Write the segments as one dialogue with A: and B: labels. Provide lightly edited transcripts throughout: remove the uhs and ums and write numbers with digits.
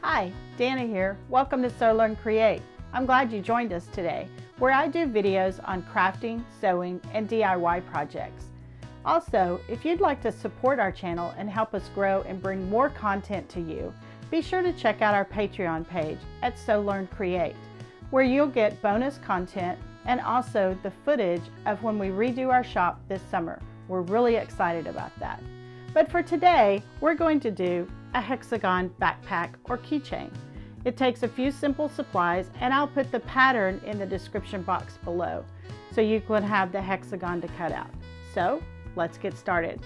A: Hi, Dana here. Welcome to Sew Learn Create. I'm glad you joined us today, where I do videos on crafting, sewing, and DIY projects. Also, if you'd like to support our channel and help us grow and bring more content to you, be sure to check out our Patreon page at Sew Learn Create, where you'll get bonus content and also the footage of when we redo our shop this summer. We're really excited about that. But for today, we're going to do a hexagon backpack or keychain. It takes a few simple supplies, and I'll put the pattern in the description box below so you can have the hexagon to cut out. So let's get started.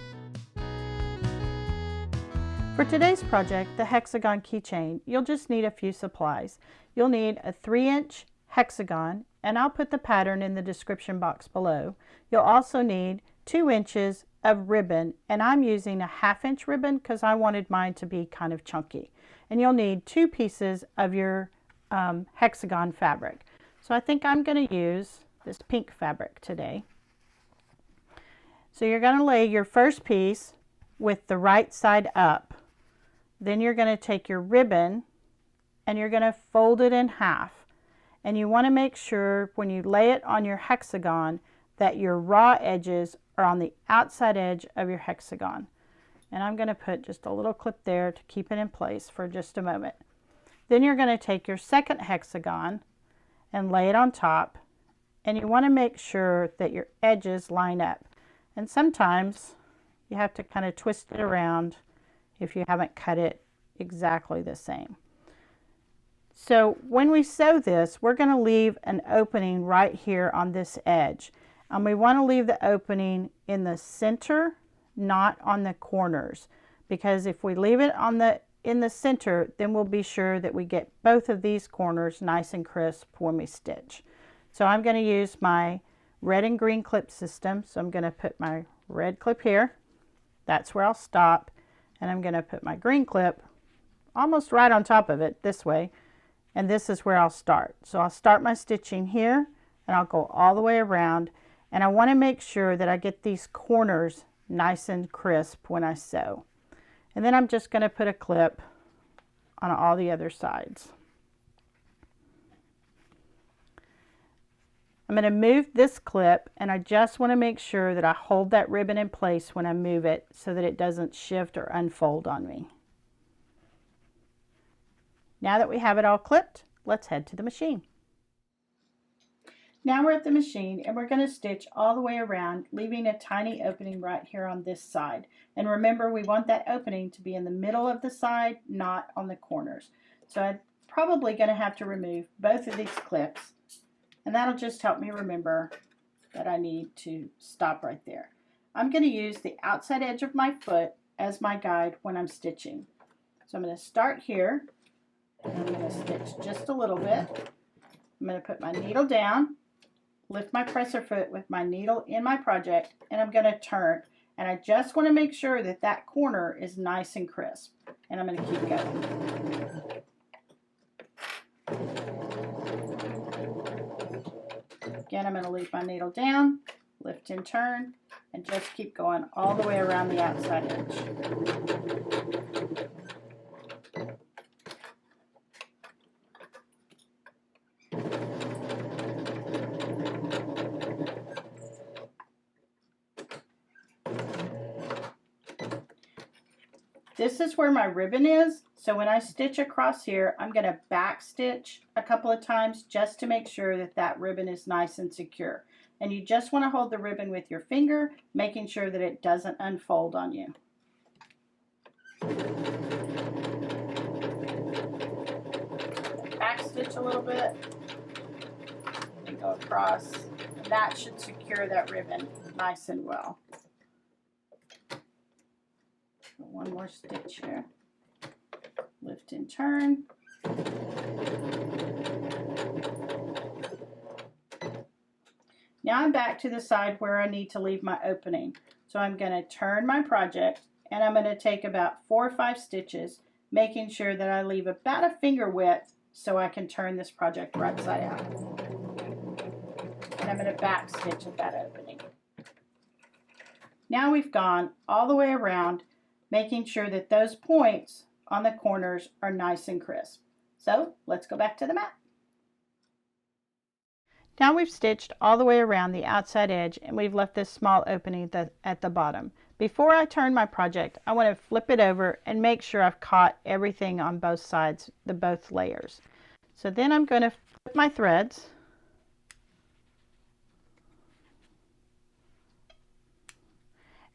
A: For today's project, the hexagon keychain, you'll just need a few supplies. You'll need a 3-inch hexagon, and I'll put the pattern in the description box below. You'll also need 2 inches of ribbon, and I'm using a 1/2 inch ribbon because I wanted mine to be kind of chunky. And you'll need 2 pieces of your hexagon fabric. So I think I'm going to use this pink fabric today. So you're going to lay your first piece with the right side up. Then you're going to take your ribbon and you're going to fold it in half. And you want to make sure when you lay it on your hexagon that your raw edges are on the outside edge of your hexagon. And I'm going to put just a little clip there to keep it in place for just a moment. Then you're going to take your second hexagon and lay it on top, and you want to make sure that your edges line up. And sometimes you have to kind of twist it around if you haven't cut it exactly the same. So when we sew this, we're going to leave an opening right here on this edge. And we want to leave the opening in the center, not on the corners, because if we leave it in the center, then we'll be sure that we get both of these corners nice and crisp when we stitch. So I'm going to use my red and green clip system. So I'm going to put my red clip here. That's where I'll stop. And I'm going to put my green clip almost right on top of it this way. And this is where I'll start. So I'll start my stitching here and I'll go all the way around. And I want to make sure that I get these corners nice and crisp when I sew. And then I'm just going to put a clip on all the other sides. I'm going to move this clip, and I just want to make sure that I hold that ribbon in place when I move it so that it doesn't shift or unfold on me. Now that we have it all clipped, let's head to the machine. Now we're at the machine, and we're going to stitch all the way around, leaving a tiny opening right here on this side. And remember, we want that opening to be in the middle of the side, not on the corners. So I'm probably going to have to remove both of these clips, and that'll just help me remember that I need to stop right there. I'm going to use the outside edge of my foot as my guide when I'm stitching. So I'm going to start here, and I'm going to stitch just a little bit. I'm going to put my needle down, lift my presser foot with my needle in my project, and I'm going to turn. And I just want to make sure that that corner is nice and crisp. And I'm going to keep going. Again, I'm going to leave my needle down, lift and turn, and just keep going all the way around the outside edge. This is where my ribbon is, so when I stitch across here, I'm going to back stitch a couple of times just to make sure that that ribbon is nice and secure. And you just want to hold the ribbon with your finger, making sure that it doesn't unfold on you. Back stitch a little bit and go across, and that should secure that ribbon nice and well. One more stitch here. Lift and turn. Now I'm back to the side where I need to leave my opening. So I'm going to turn my project, and I'm going to take about 4 or 5 stitches, making sure that I leave about a finger width so I can turn this project right side out. And I'm going to back stitch at that opening. Now we've gone all the way around, making sure that those points on the corners are nice and crisp. So let's go back to the map. Now we've stitched all the way around the outside edge and we've left this small opening at the bottom. Before I turn my project, I want to flip it over and make sure I've caught everything on both sides, both layers. So then I'm going to flip my threads.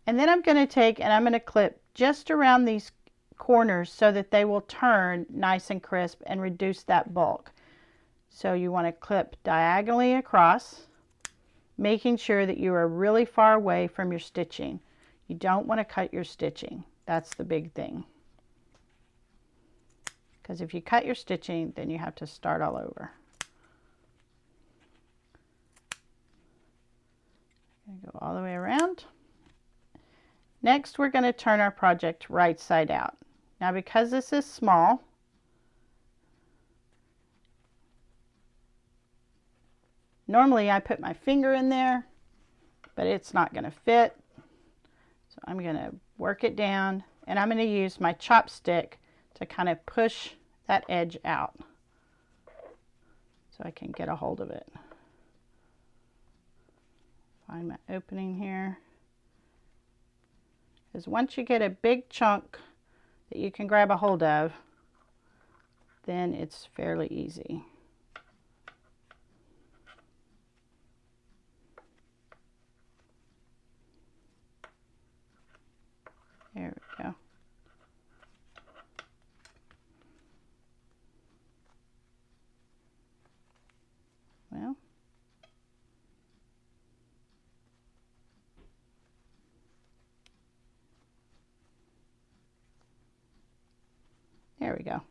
A: And then I'm going to take and I'm going to clip just around these corners so that they will turn nice and crisp and reduce that bulk. So you want to clip diagonally across, making sure that you are really far away from your stitching. You don't want to cut your stitching. That's the big thing. Because if you cut your stitching, then you have to start all over. Go all the way around. Next, we're going to turn our project right side out. Now, because this is small, normally I put my finger in there, but it's not going to fit. So I'm going to work it down, and I'm going to use my chopstick to kind of push that edge out so I can get a hold of it. Find my opening here. Because once you get a big chunk that you can grab a hold of, then it's fairly easy. There we go. Well, there we go.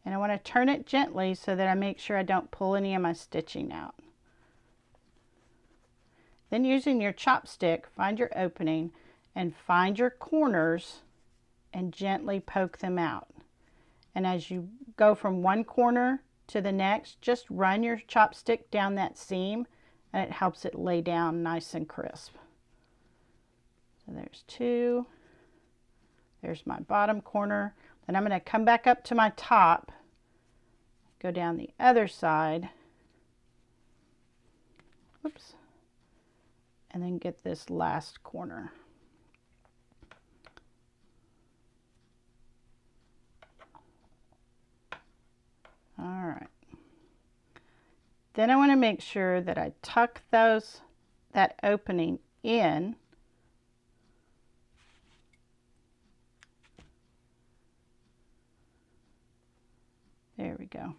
A: And I want to turn it gently so that I make sure I don't pull any of my stitching out. Then using your chopstick, find your opening and find your corners and gently poke them out. And as you go from one corner to the next, just run your chopstick down that seam and it helps it lay down nice and crisp. So there's two. There's my bottom corner. Then I'm going to come back up to my top, go down the other side, whoops, and then get this last corner. All right. Then I want to make sure that I tuck that opening in. There we go.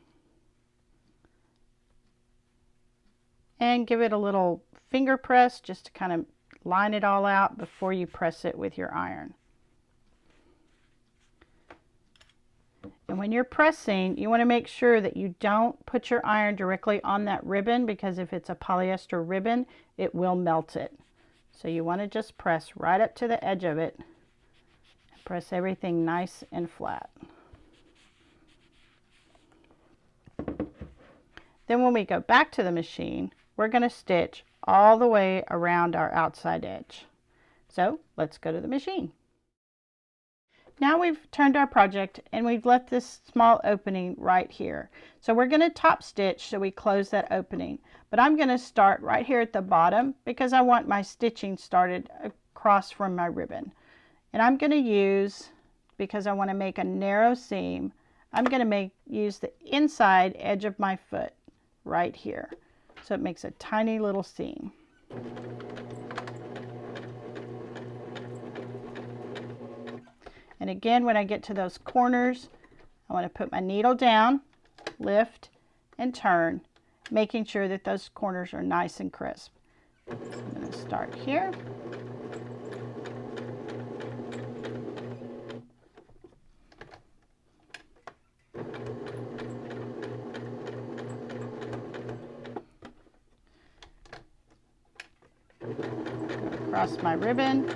A: And give it a little finger press just to kind of line it all out before you press it with your iron. And when you're pressing, you want to make sure that you don't put your iron directly on that ribbon, because if it's a polyester ribbon, it will melt it. So you want to just press right up to the edge of it and press everything nice and flat. Then when we go back to the machine, we're going to stitch all the way around our outside edge. So let's go to the machine. Now we've turned our project and we've left this small opening right here. So we're going to top stitch so we close that opening. But I'm going to start right here at the bottom because I want my stitching started across from my ribbon. And I'm going to use, because I want to make a narrow seam, I'm going to use the inside edge of my foot right here. So it makes a tiny little seam. And again, when I get to those corners, I want to put my needle down, lift, and turn, making sure that those corners are nice and crisp. I'm going to start here. Across my ribbon.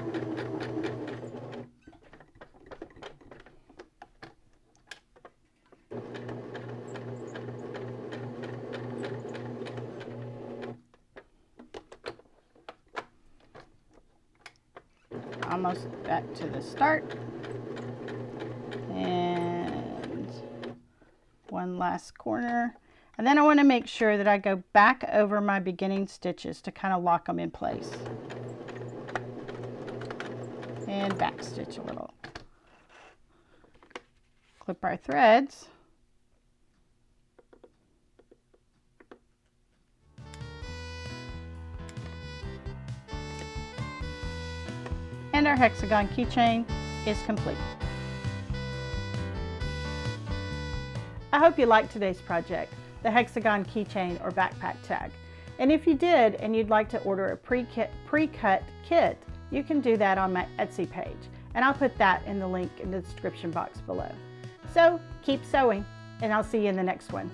A: Almost back to the start. one last corner. And then I want to make sure that I go back over my beginning stitches to kind of lock them in place. And back stitch a little. Clip our threads. And our hexagon keychain is complete. I hope you liked today's project, the hexagon keychain or backpack tag. And if you did and you'd like to order a pre-cut kit, you can do that on my Etsy page. And I'll put that in the link in the description box below. So keep sewing, and I'll see you in the next one.